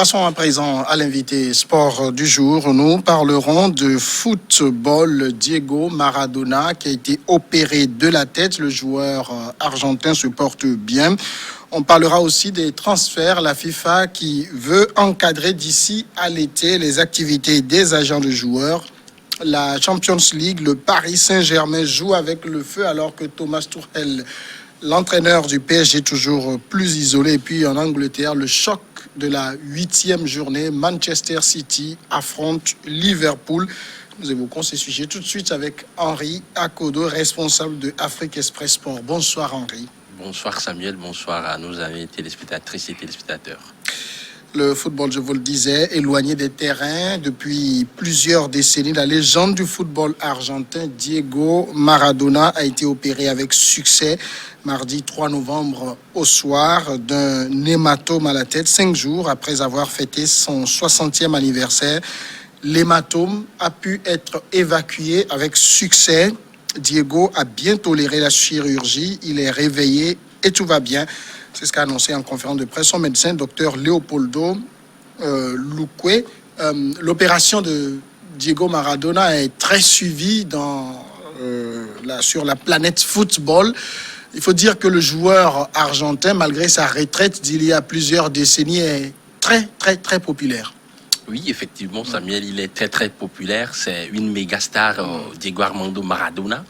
Passons à présent à l'invité sport du jour. Nous parlerons de football. Diego Maradona qui a été opéré de la tête. Le joueur argentin se porte bien. On parlera aussi des transferts. La FIFA qui veut encadrer d'ici à l'été les activités des agents de joueurs. La Champions League, le Paris Saint-Germain joue avec le feu alors que Thomas Tuchel, l'entraîneur du PSG, toujours plus isolé. Et puis en Angleterre, le choc de la 8e journée, Manchester City affronte Liverpool. Nous évoquons ces sujets tout de suite avec Henri Akodo, responsable de Afrique Express Sport. Bonsoir Henri. Bonsoir Samuel, bonsoir à nos amis téléspectatrices et téléspectateurs. Le football, je vous le disais, éloigné des terrains depuis plusieurs décennies. La légende du football argentin, Diego Maradona, a été opéré avec succès mardi 3 novembre au soir d'un hématome à la tête, 5 jours après avoir fêté son 60e anniversaire. L'hématome a pu être évacué avec succès. Diego a bien toléré la chirurgie, il est réveillé et tout va bien. C'est ce qu'a annoncé en conférence de presse son médecin, Dr Leopoldo Luque. L'opération de Diego Maradona est très suivie sur la planète football. Il faut dire que le joueur argentin, malgré sa retraite d'il y a plusieurs décennies, est très, très, très populaire. Oui, effectivement, Samuel, il est très, très populaire. C'est une méga star, Diego Armando Maradona,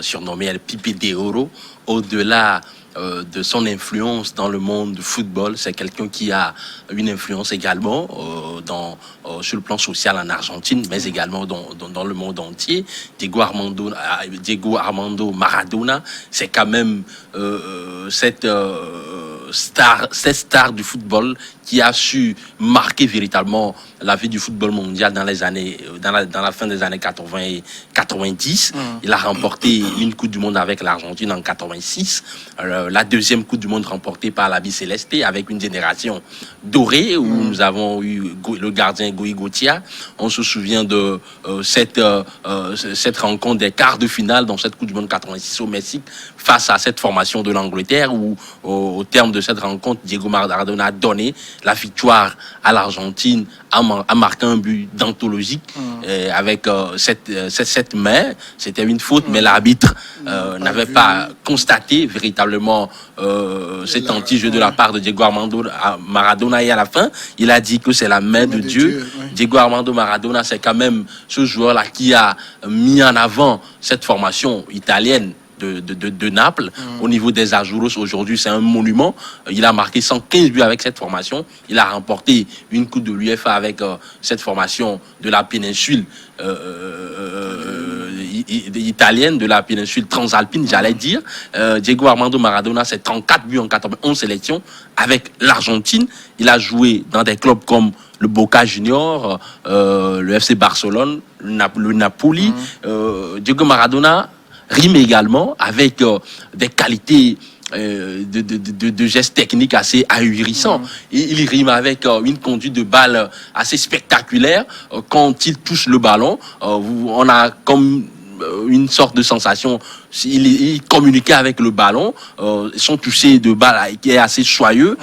surnommé El Pipi de Oro. Au-delà de son influence dans le monde du football, c'est quelqu'un qui a une influence également sur le plan social en Argentine, mais également dans le monde entier. Diego Armando Maradona, c'est quand même cette star du football qui a su marquer véritablement la vie du football mondial dans la fin des années 80 et 90. Il a remporté une Coupe du Monde avec l'Argentine en 86. La deuxième Coupe du Monde remportée par la Bicéleste avec une génération dorée où nous avons eu le gardien Goicoechea. On se souvient de cette rencontre des quarts de finale dans cette Coupe du Monde 86 au Mexique face à cette formation de l'Angleterre où au terme de cette rencontre, Diego Maradona a donné la victoire à l'Argentine a marqué un but d'anthologique avec cette main. C'était une faute, mais l'arbitre n'avait pas constaté véritablement cet anti-jeu de la part de Diego Armando Maradona. Et à la fin, il a dit que c'est la main de Dieu. Diego Armando Maradona, c'est quand même ce joueur-là qui a mis en avant cette formation italienne de Naples. Au niveau des Azuros, aujourd'hui, c'est un monument. Il a marqué 115 buts avec cette formation. Il a remporté une Coupe de l'UEFA avec cette formation de la péninsule italienne, de la péninsule transalpine, j'allais dire. Diego Armando Maradona, c'est 34 buts en 91 sélections avec l'Argentine. Il a joué dans des clubs comme le Boca Junior, le FC Barcelone, le Napoli. Diego Maradona rime également avec des qualités de gestes techniques assez ahurissants. Il rime avec une conduite de balle assez spectaculaire. Quand il touche le ballon, on a comme une sorte de sensation. Il communiquait avec le ballon. Son toucher de balle qui est assez joyeux.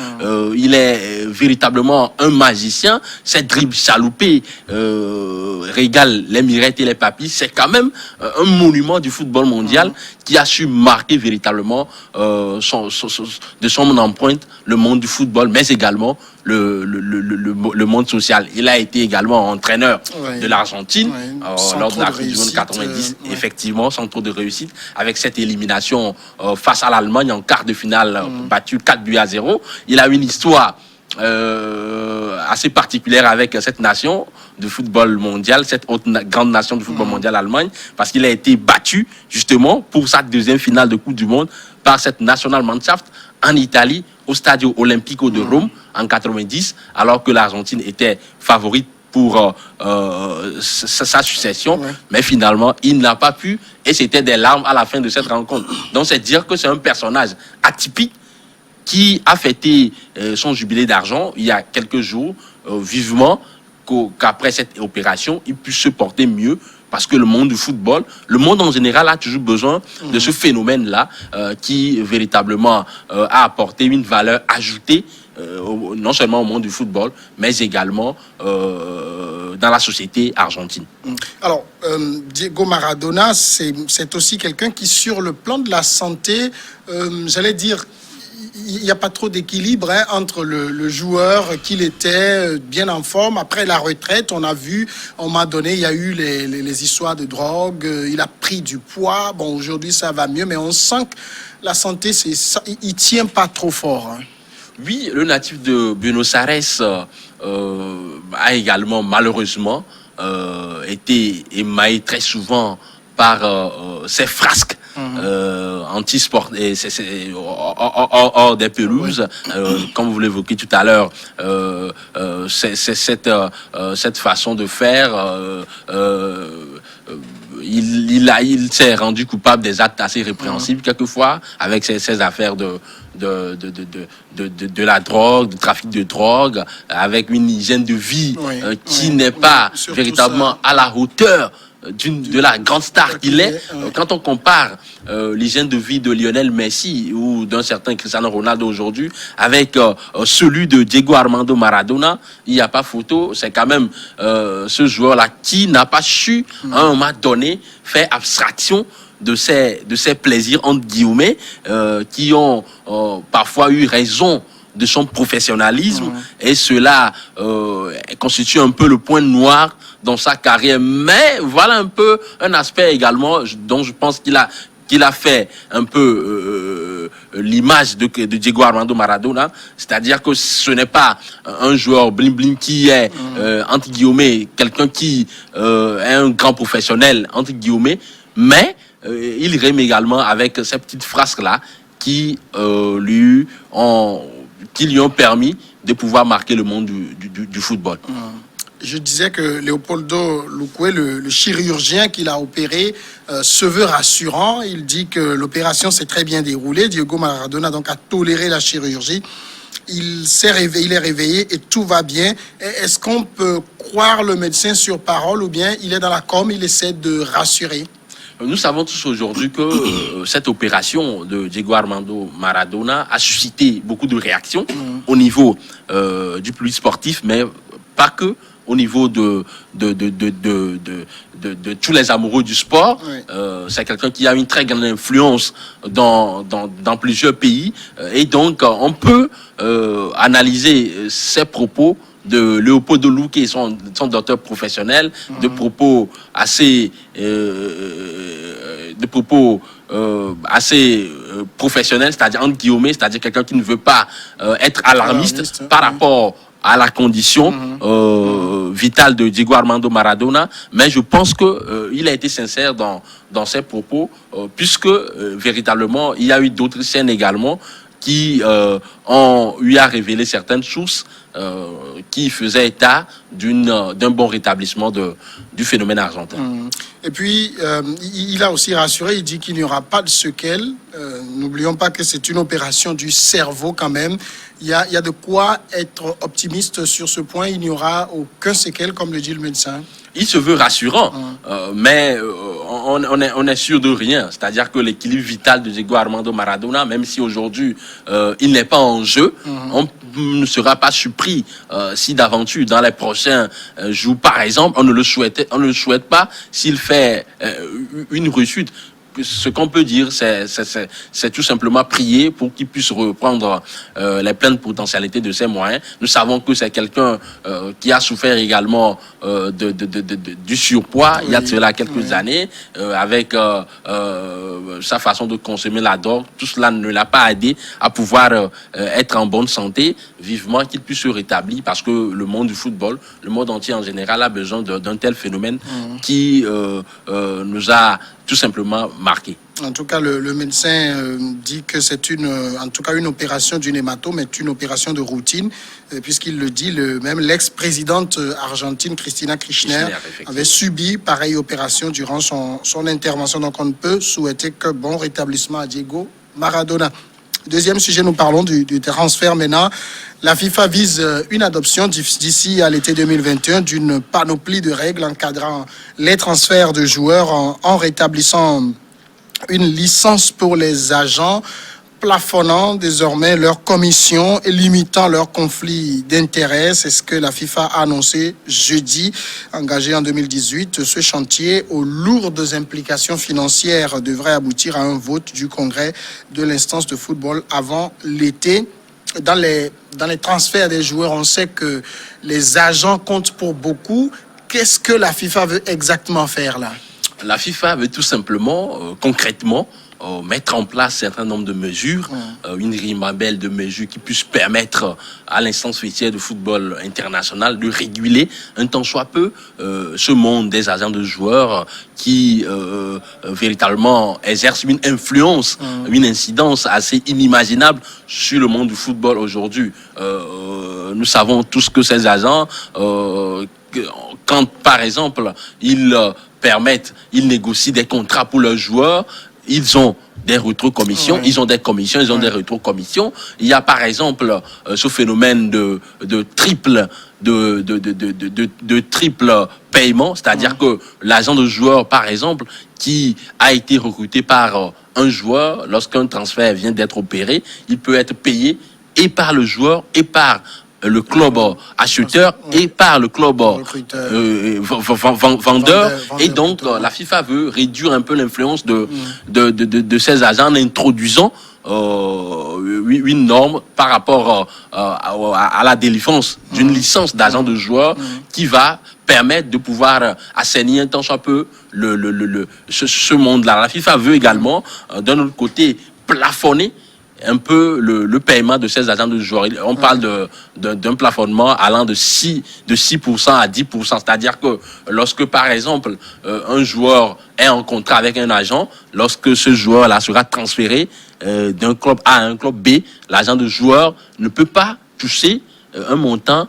Il est véritablement un magicien. Cette dribble chaloupée régale les mirettes et les papilles. C'est quand même un monument du football mondial qui a su marquer véritablement de son empreinte le monde du football, mais également le monde social. Il a été également entraîneur de l'Argentine lors de la Coupe du Monde 90, effectivement, sans trop de réussite, avec cette élimination face à l'Allemagne en quart de finale, battu 4-0. Il a une histoire assez particulière avec cette nation de football mondial, cette autre grande nation de football mondial, l'Allemagne, parce qu'il a été battu justement pour sa deuxième finale de Coupe du Monde par cette Nationalmannschaft en Italie, au Stadio Olimpico de Rome en 90, alors que l'Argentine était favorite pour sa succession, mais finalement il n'a pas pu, et c'était des larmes à la fin de cette rencontre. Donc c'est dire que c'est un personnage atypique qui a fêté son jubilé d'argent il y a quelques jours, vivement qu'après cette opération il puisse se porter mieux, parce que le monde du football, le monde en général a toujours besoin de ce phénomène-là qui véritablement a apporté une valeur ajoutée non seulement au monde du football, mais également dans la société argentine. Alors, Diego Maradona, c'est aussi quelqu'un qui, sur le plan de la santé, j'allais dire, il n'y a pas trop d'équilibre entre le joueur qu'il était bien en forme. Après la retraite, on a vu, à un moment donné, il y a eu les histoires de drogue, il a pris du poids. Bon, aujourd'hui, ça va mieux, mais on sent que la santé, il ne tient pas trop fort. Oui, le natif de Buenos Aires a également, malheureusement, été émaillé très souvent par ces frasques anti-sport et hors des pelouses, comme vous l'évoquez tout à l'heure, c'est cette façon de faire. Il s'est rendu coupable des actes assez répréhensibles quelquefois avec ces affaires de la drogue, de trafic de drogue, avec une hygiène de vie qui n'est pas véritablement à la hauteur de la grande star qu'il est. Quand on compare l'hygiène de vie de Lionel Messi ou d'un certain Cristiano Ronaldo aujourd'hui avec celui de Diego Armando Maradona, il n'y a pas photo. C'est quand même ce joueur-là qui n'a pas su à un moment donné faire abstraction de ces plaisirs entre guillemets qui ont parfois eu raison de son professionnalisme et cela constitue un peu le point noir dans sa carrière. Mais voilà un peu un aspect également dont je pense qu'il a fait un peu l'image de Diego Armando Maradona, c'est-à-dire que ce n'est pas un joueur bling-bling qui est, entre guillemets, quelqu'un qui est un grand professionnel, entre guillemets, mais il rime également avec ces petites phrases-là qui lui ont permis de pouvoir marquer le monde du football. Je disais que Leopoldo Luque, le chirurgien qui l'a opéré, se veut rassurant. Il dit que l'opération s'est très bien déroulée. Diego Maradona donc a toléré la chirurgie. Il est réveillé et tout va bien. Est-ce qu'on peut croire le médecin sur parole ou bien il est dans la com, il essaie de rassurer? Nous savons tous aujourd'hui que cette opération de Diego Armando Maradona a suscité beaucoup de réactions au niveau du public sportif, mais pas que. Au niveau de tous les amoureux du sport. C'est quelqu'un qui a une très grande influence dans plusieurs pays. Et donc, on peut analyser ses propos de Leopoldo Luque, son docteur professionnel, de propos assez professionnels, c'est-à-dire entre guillemets, c'est-à-dire quelqu'un qui ne veut pas être alarmiste par rapport à la condition vitale de Diego Armando Maradona, mais je pense que il a été sincère dans ses propos, puisque véritablement il y a eu d'autres scènes également qui ont eu à révéler certaines sources qui faisaient état d'un bon rétablissement du phénomène argentin. Et puis, il a aussi rassuré, il dit qu'il n'y aura pas de séquelles. N'oublions pas que c'est une opération du cerveau quand même. Il y a de quoi être optimiste sur ce point. Il n'y aura aucun séquelle, comme le dit le médecin. Il se veut rassurant, mais on est sûr de rien. C'est-à-dire que l'équilibre vital de Diego Armando Maradona, même si aujourd'hui il n'est pas en jeu, on ne sera pas surpris si d'aventure dans les prochains jours, par exemple, on ne le souhaite pas s'il fait une rechute. Ce qu'on peut dire, c'est tout simplement prier pour qu'il puisse reprendre les pleines potentialités de ses moyens. Nous savons que c'est quelqu'un qui a souffert également du surpoids il y a de cela quelques années, avec sa façon de consommer la drogue. Tout cela ne l'a pas aidé à pouvoir être en bonne santé. Vivement qu'il puisse se rétablir, parce que le monde du football, le monde entier en général, a besoin d'un tel phénomène qui nous a tout simplement marqué. En tout cas, le médecin dit que c'est une opération d'une hématome, est une opération de routine, puisqu'il le dit, même l'ex-présidente argentine Cristina Kirchner avait subi pareille opération durant son intervention. Donc on ne peut souhaiter que bon rétablissement à Diego Maradona. Deuxième sujet, nous parlons du transfert maintenant. La FIFA vise une adoption d'ici à l'été 2021 d'une panoplie de règles encadrant les transferts de joueurs en rétablissant une licence pour les agents. plafonnant désormais leurs commissions et limitant leurs conflits d'intérêts. C'est ce que la FIFA a annoncé jeudi. Engagé en 2018, ce chantier aux lourdes implications financières devrait aboutir à un vote du congrès de l'instance de football avant l'été. Dans les transferts des joueurs, on sait que les agents comptent pour beaucoup. Qu'est-ce que la FIFA veut exactement faire là? La FIFA veut tout simplement, concrètement, mettre en place un certain nombre de mesures, une ribambelle de mesures qui puissent permettre à l'instance faîtière de football international de réguler un tant soit peu ce monde des agents de joueurs qui véritablement exercent une influence, une incidence assez inimaginable sur le monde du football aujourd'hui. Nous savons tous que ces agents, quand par exemple ils négocient des contrats pour leurs joueurs, ils ont des rétrocommissions, ils ont des commissions, ils ont des rétrocommissions. Il y a par exemple ce phénomène de triple paiement, c'est-à-dire que l'agent de joueur, par exemple, qui a été recruté par un joueur, lorsqu'un transfert vient d'être opéré, il peut être payé et par le joueur et par le club acheteur et par le club vendeur. Et donc, la FIFA veut réduire un peu l'influence de ces agents en introduisant une norme par rapport à la délivrance d'une licence d'agent de joueur qui va permettre de pouvoir assainir un tant soit peu ce monde-là. La FIFA veut également, d'un autre côté, plafonner un peu le paiement de ces agents de joueurs. On parle d'un plafonnement allant de 6% à 10%. C'est-à-dire que lorsque, par exemple, un joueur est en contrat avec un agent, lorsque ce joueur-là sera transféré d'un club A à un club B, l'agent de joueur ne peut pas toucher un montant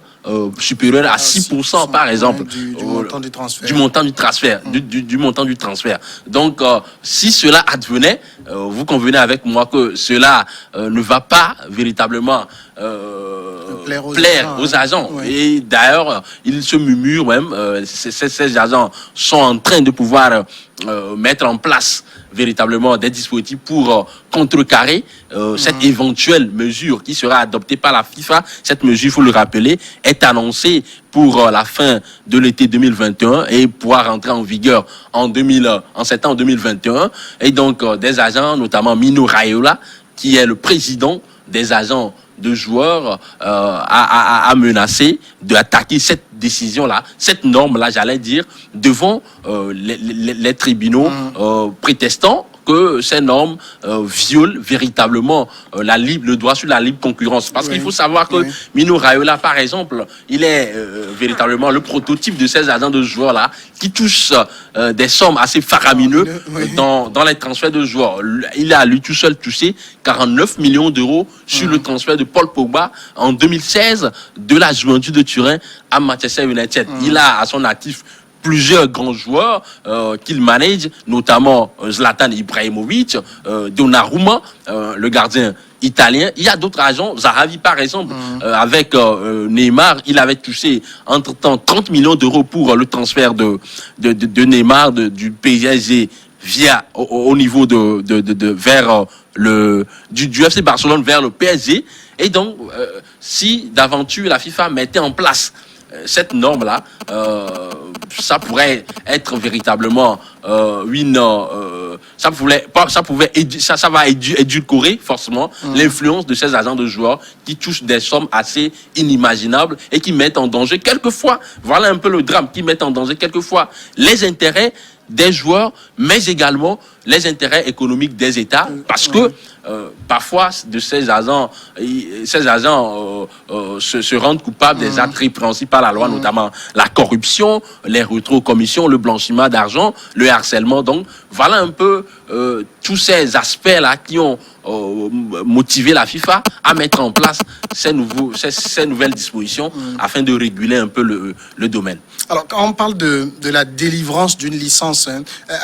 supérieur à 6% par exemple du montant du transfert. Du montant du transfert. Donc, si cela advenait, vous convenez avec moi que cela ne va pas véritablement plaire aux agents. Oui. Et d'ailleurs, ils se murmurent même, ces agents sont en train de pouvoir mettre en place véritablement des dispositifs pour contrecarrer cette éventuelle mesure qui sera adoptée par la FIFA. Cette mesure, il faut le rappeler, est annoncée pour la fin de l'été 2021 et pourra rentrer en vigueur en septembre 2021. Et donc, des agents, notamment Mino Raiola, qui est le président des agents de joueurs, a menacé d'attaquer cette décision-là, cette norme-là, j'allais dire, devant les tribunaux prétestant que ces normes violent véritablement le droit sur la libre concurrence. Parce qu'il faut savoir que Mino Raiola, par exemple, il est véritablement le prototype de ces agents de joueurs-là qui touchent des sommes assez faramineuses dans les transferts de joueurs. Il a, lui tout seul, touché 49 millions d'euros sur le transfert de Paul Pogba en 2016 de la Juventus de Turin à Manchester United. Il a à son actif plusieurs grands joueurs qu'il manage, notamment Zlatan Ibrahimovic, Donnarumma, le gardien italien. Il y a d'autres agents, Zahavi par exemple, avec Neymar, il avait touché entre-temps 30 millions d'euros pour le transfert de Neymar du PSG au niveau vers du FC Barcelone vers le PSG. Et donc, si d'aventure la FIFA mettait en place cette norme-là, ça pourrait être véritablement ça va édulcorer forcément l'influence de ces agents de joueurs qui touchent des sommes assez inimaginables et qui mettent en danger quelquefois, voilà un peu le drame, qui mettent en danger quelquefois les intérêts des joueurs, mais également les intérêts économiques des États, parce que parfois ces agents se rendent coupables des actes répréhensibles par la loi, notamment la corruption, les rétrocommissions, le blanchiment d'argent, le harcèlement. Donc voilà un peu tous ces aspects-là qui ont motivé la FIFA à mettre en place ces nouvelles dispositions afin de réguler un peu le domaine. Alors, quand on parle de la délivrance d'une licence,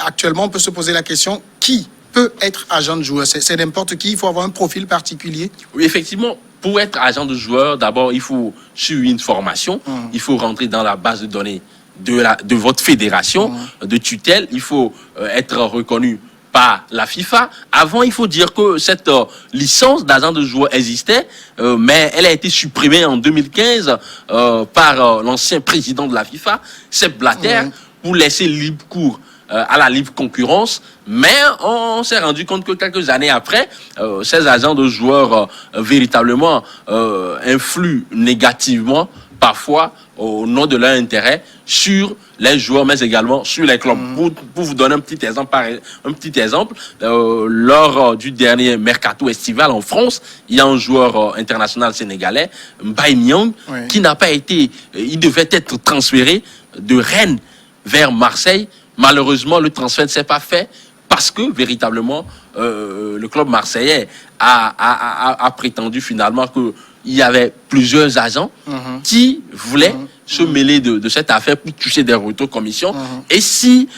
actuellement, on peut se poser la question, qui peut être agent de joueur? C'est n'importe qui, il faut avoir un profil particulier? Oui, effectivement, pour être agent de joueur, d'abord, il faut suivre une formation, il faut rentrer dans la base de données de votre fédération de tutelle, il faut être reconnu par la FIFA. Avant, il faut dire que cette licence d'agent de joueur existait, mais elle a été supprimée en 2015 par l'ancien président de la FIFA, Sepp Blatter, pour laisser libre cours à la libre concurrence, mais on s'est rendu compte que quelques années après, ces agents de joueurs véritablement influent négativement parfois au nom de leur intérêt sur les joueurs, mais également sur les clubs. Pour vous donner un petit exemple, lors du dernier mercato estival en France, il y a un joueur international sénégalais, Mbaye Niang, qui n'a pas été, il devait être transféré de Rennes vers Marseille. Malheureusement, le transfert ne s'est pas fait parce que véritablement le club marseillais a prétendu finalement que il y avait plusieurs agents qui voulaient se mêler de cette affaire pour toucher des retours commissions. Et si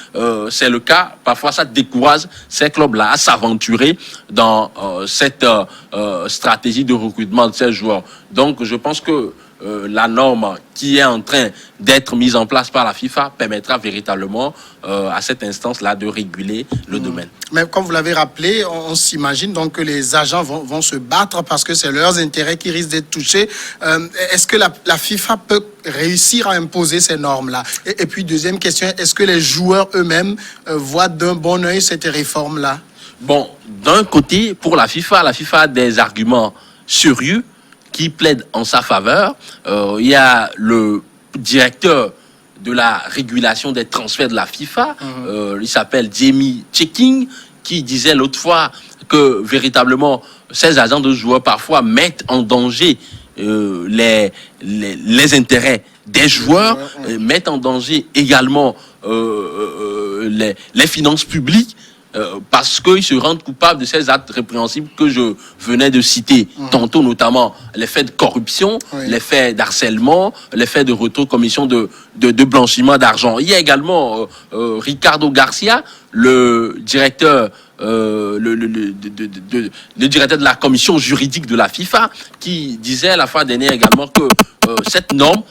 c'est le cas, parfois ça décourage ces clubs-là à s'aventurer dans cette stratégie de recrutement de ces joueurs. Donc je pense que la norme qui est en train d'être mise en place par la FIFA permettra véritablement à cette instance-là de réguler le domaine. Mais comme vous l'avez rappelé, on s'imagine donc que les agents vont se battre parce que c'est leurs intérêts qui risquent d'être touchés. Est-ce que la FIFA peut réussir à imposer ces normes-là? Et puis deuxième question, est-ce que les joueurs eux-mêmes voient d'un bon œil cette réforme-là? Bon, d'un côté, pour la FIFA a des arguments sérieux qui plaide en sa faveur. Il y a le directeur de la régulation des transferts de la FIFA, il s'appelle Jamie Checking, qui disait l'autre fois que véritablement ces agents de joueurs parfois mettent en danger les intérêts des joueurs, mettent en danger également les finances publiques, parce qu'ils se rendent coupables de ces actes répréhensibles que je venais de citer tantôt, notamment les faits de corruption, les faits d'harcèlement, les faits de retour commission de blanchiment d'argent. Il y a également Ricardo Garcia, le directeur le directeur de la commission juridique de la FIFA, qui disait la fois dernière également que cette norme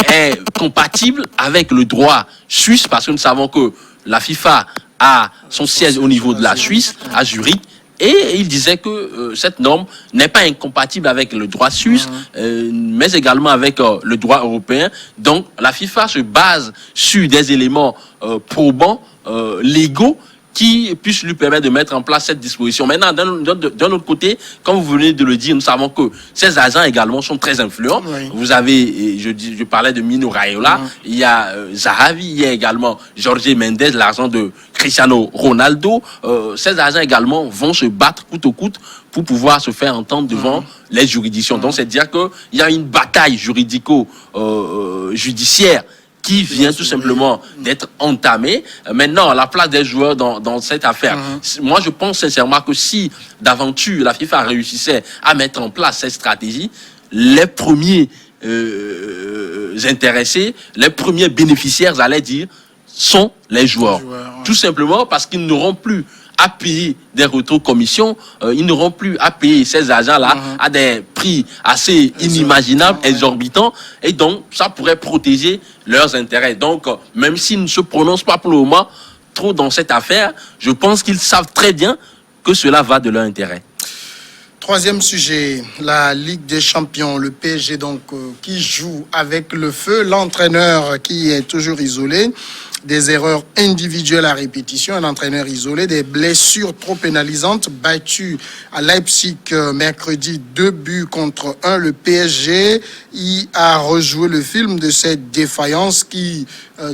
est compatible avec le droit suisse, parce que nous savons que la FIFA a son siège au niveau de la Suisse, à Zurich, et il disait que cette norme n'est pas incompatible avec le droit suisse, mais également avec le droit européen. Donc la FIFA se base sur des éléments probants, légaux, qui puisse lui permettre de mettre en place cette disposition. Maintenant, d'un autre côté, comme vous venez de le dire, nous savons que ces agents également sont très influents. Vous avez, je parlais de Mino Raiola, il y a Zahavi, il y a également Jorge Mendes, l'agent de Cristiano Ronaldo. Ces agents également vont se battre coûte que coûte pour pouvoir se faire entendre devant les juridictions. Donc, c'est dire qu'il y a une bataille juridico-judiciaire qui vient tout simplement d'être entamé. Maintenant, la place des joueurs dans cette affaire. Moi, je pense sincèrement que si d'aventure la FIFA réussissait à mettre en place cette stratégie, les premiers intéressés, les premiers bénéficiaires, j'allais dire, sont les joueurs. Tout simplement parce qu'ils n'auront plus à payer des retours commissions, ils n'auront plus à payer ces agents-là à des prix assez inimaginables, exorbitants, et donc ça pourrait protéger leurs intérêts. Donc, même s'ils ne se prononcent pas pour le moment trop dans cette affaire, je pense qu'ils savent très bien que cela va de leur intérêt. Troisième sujet, la Ligue des Champions, le PSG donc qui joue avec le feu, l'entraîneur qui est toujours isolé, des erreurs individuelles à répétition, un entraîneur isolé, des blessures trop pénalisantes, battu à Leipzig mercredi 2-1. Le PSG y a rejoué le film de cette défaillance qui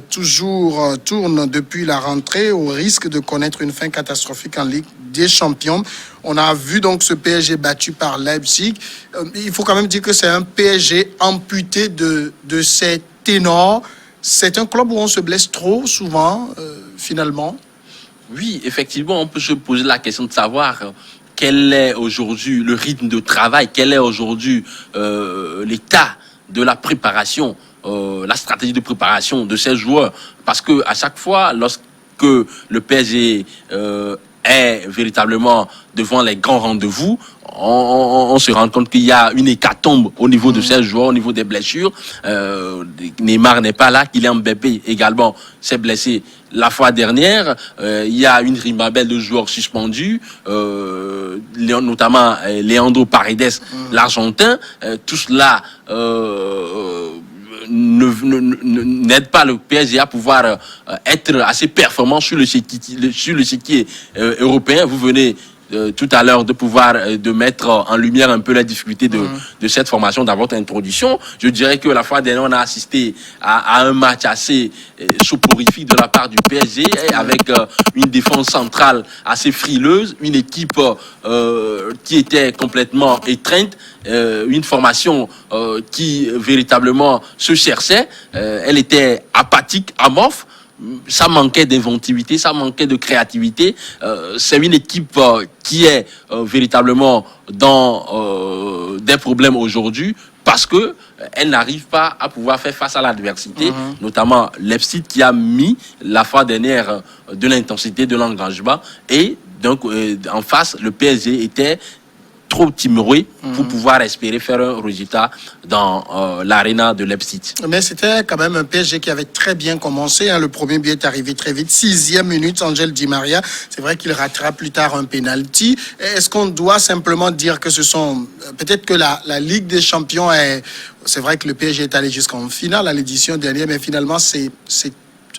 toujours tourne depuis la rentrée au risque de connaître une fin catastrophique en Ligue des Champions. On a vu donc ce PSG battu par Leipzig. Il faut quand même dire que c'est un PSG amputé de ses ténors. C'est un club où on se blesse trop souvent, finalement. Oui, effectivement, on peut se poser la question de savoir quel est aujourd'hui le rythme de travail, quel est aujourd'hui l'état de la préparation, la stratégie de préparation de ces joueurs. Parce que à chaque fois, lorsque le PSG est véritablement devant les grands rendez-vous, on se rend compte qu'il y a une hécatombe au niveau de ces joueurs, au niveau des blessures. Neymar n'est pas là, Kylian Mbappé également s'est blessé la fois dernière. Il y a une ribambelle de joueurs suspendus, notamment Leandro Paredes, l'Argentin. Tout cela n'aide pas le PSG à pouvoir être assez performant sur le chéquier européen. Vous venez tout à l'heure de pouvoir de mettre en lumière un peu la difficulté de cette formation dans votre introduction. Je dirais que la fois dernière, on a assisté à un match assez soporifique de la part du PSG avec une défense centrale assez frileuse, une équipe qui était complètement étreinte, une formation qui véritablement se cherchait, elle était apathique, amorphe. Ça manquait d'inventivité, ça manquait de créativité. C'est une équipe qui est véritablement dans des problèmes aujourd'hui parce que elle n'arrive pas à pouvoir faire face à l'adversité, notamment Leipzig qui a mis la fois dernière de l'intensité, de l'engagement, et donc en face le PSG était trop timoré pour pouvoir espérer faire un résultat dans l'aréna de Leipzig. Mais c'était quand même un PSG qui avait très bien commencé. Le premier but est arrivé très vite. 6e minute, Angel Di Maria. C'est vrai qu'il ratera plus tard un penalty. Est-ce qu'on doit simplement dire que ce sont... Peut-être que la Ligue des Champions est... C'est vrai que le PSG est allé jusqu'en finale à l'édition dernière, mais finalement, c'est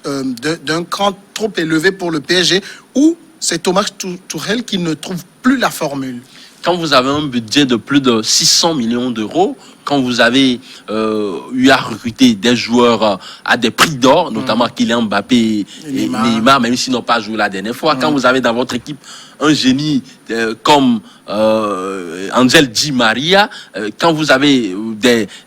d'un cran trop élevé pour le PSG, ou c'est Thomas Tuchel qui ne trouve plus la formule. Quand vous avez un budget de plus de 600 millions d'euros, quand vous avez eu à recruter des joueurs à des prix d'or, notamment Kylian Mbappé et Neymar, même s'ils n'ont pas joué la dernière fois, quand vous avez dans votre équipe un génie comme Angel Di Maria, quand vous avez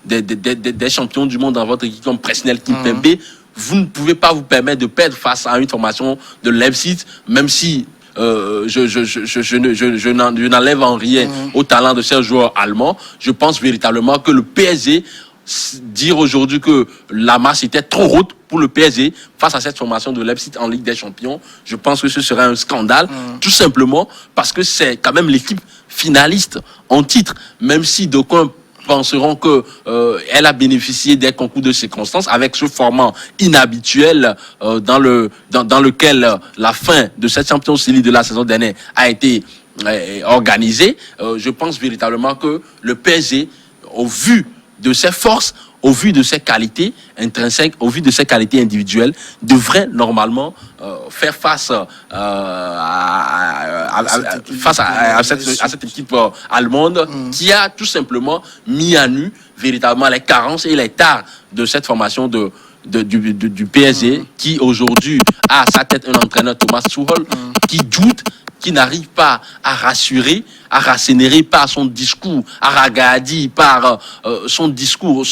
des champions du monde dans votre équipe comme Presnel Kimpembe, vous ne pouvez pas vous permettre de perdre face à une formation de Leipzig, même si je n'enlève en rien au talent de ces joueurs allemands. Je pense véritablement que le PSG, dire aujourd'hui que la masse était trop haute pour le PSG face à cette formation de Leipzig en Ligue des Champions, je pense que ce serait un scandale, tout simplement parce que c'est quand même l'équipe finaliste en titre, même si d'aucuns penseront que elle a bénéficié des concours de circonstances avec ce format inhabituel dans lequel la fin de cette Champions League de la saison dernière a été organisée. Je pense véritablement que le PSG, au vu de ses forces, au vu de ses qualités intrinsèques, au vu de ses qualités individuelles, devrait normalement faire face à cette équipe allemande qui a tout simplement mis à nu véritablement les carences et les tares de cette formation du PSG, qui aujourd'hui a à sa tête un entraîneur, Thomas Tuchel, qui doute, qui n'arrive pas à rassurer, à rassénérer par son discours, à ragadi par son discours,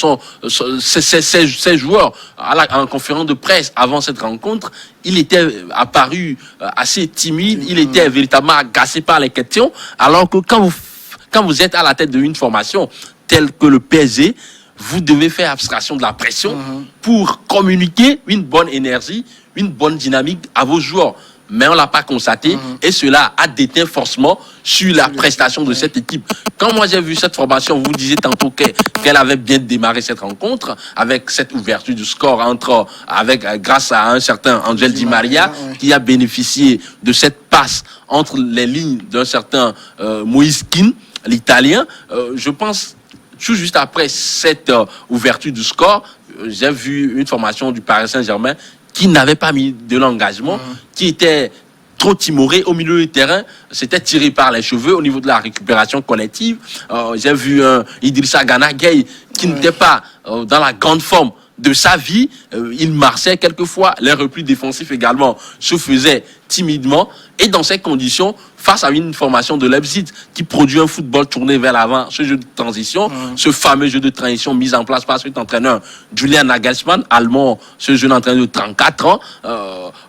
ses joueurs. En conférence de presse avant cette rencontre, il était apparu assez timide, il était véritablement agacé par les questions, alors que quand vous êtes à la tête d'une formation telle que le PSG, vous devez faire abstraction de la pression pour communiquer une bonne énergie, une bonne dynamique à vos joueurs. Mais on ne l'a pas constaté et cela a déteint forcément sur la prestation de cette équipe. Quand moi j'ai vu cette formation, vous disiez tantôt qu'elle avait bien démarré cette rencontre avec cette ouverture du score grâce à un certain Angel Di Maria qui a bénéficié de cette passe entre les lignes d'un certain Moïse Kean, l'Italien. Je pense tout juste après cette ouverture du score, j'ai vu une formation du Paris Saint-Germain qui n'avait pas mis de l'engagement, qui était trop timoré au milieu du terrain, c'était tiré par les cheveux au niveau de la récupération collective. J'ai vu Idrissa Gana Gueye qui n'était pas dans la grande forme de sa vie. Il marchait quelquefois, les replis défensifs également se faisaient timidement, et dans ces conditions, face à une formation de Leipzig qui produit un football tourné vers l'avant, ce jeu de transition, ce fameux jeu de transition mis en place par cet entraîneur Julian Nagelsmann, allemand, ce jeune entraîneur de 34 ans,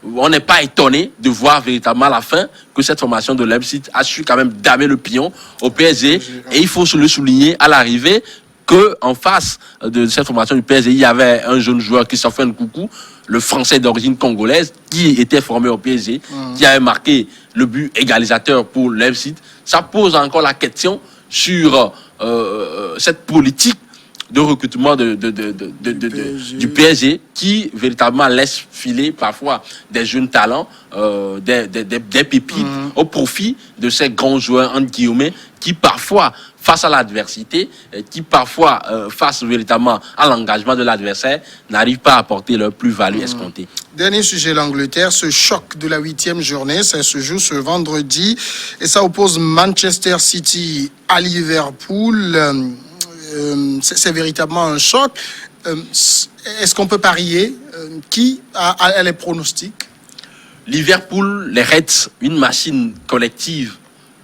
on n'est pas étonné de voir véritablement à la fin que cette formation de Leipzig a su quand même damer le pion au PSG, et il faut le souligner à l'arrivée que en face de cette formation du PSG, il y avait un jeune joueur, Christophe Nkoukou, le Français d'origine congolaise, qui était formé au PSG, qui avait marqué le but égalisateur pour Leipzig. Ça pose encore la question sur cette politique de recrutement du PSG qui véritablement laisse filer parfois des jeunes talents, des pépites au profit de ces grands joueurs, entre guillemets, qui parfois, face à l'adversité, qui parfois, face véritablement à l'engagement de l'adversaire, n'arrivent pas à apporter leur plus-value escomptée. Dernier sujet, l'Angleterre. Ce choc de la 8e journée, ça se joue ce vendredi et ça oppose Manchester City à Liverpool. C'est véritablement un choc. Est-ce qu'on peut parier? Qui a les pronostics? Liverpool, les Reds, une machine collective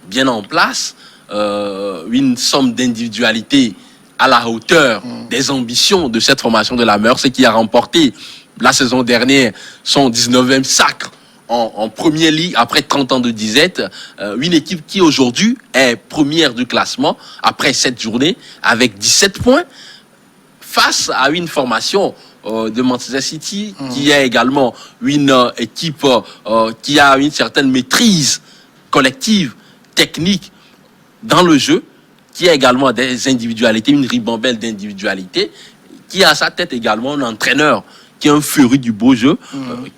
bien en place, une somme d'individualité à la hauteur des ambitions de cette formation de la Mersey qui a remporté la saison dernière son 19e sacre en Premier League après 30 ans de disette. Une équipe qui aujourd'hui est première du classement après 7 journées avec 17 points face à une formation de Manchester City qui est également une équipe qui a une certaine maîtrise collective, technique dans le jeu, qui a également des individualités, une ribambelle d'individualités, qui a à sa tête également un entraîneur qui est un furie du beau jeu,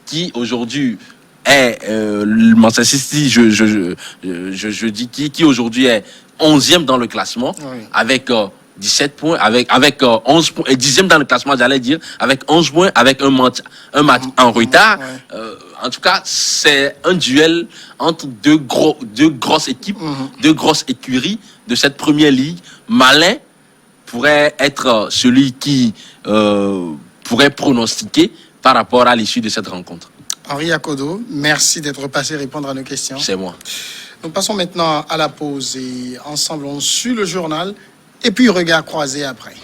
qui aujourd'hui est Manchester City, je dis qui aujourd'hui est 11e dans le classement, avec 17 points, avec 11 points, et 10e dans le classement, j'allais dire, avec 11 points, avec un match en retard. En tout cas, c'est un duel entre deux grosses équipes, deux grosses écuries de cette première ligue. Malin pourrait être celui qui pourrait pronostiquer par rapport à l'issue de cette rencontre. Henri Akodo, merci d'être passé répondre à nos questions. C'est moi. Nous passons maintenant à la pause et ensemble on suit le journal et puis regard croisé après.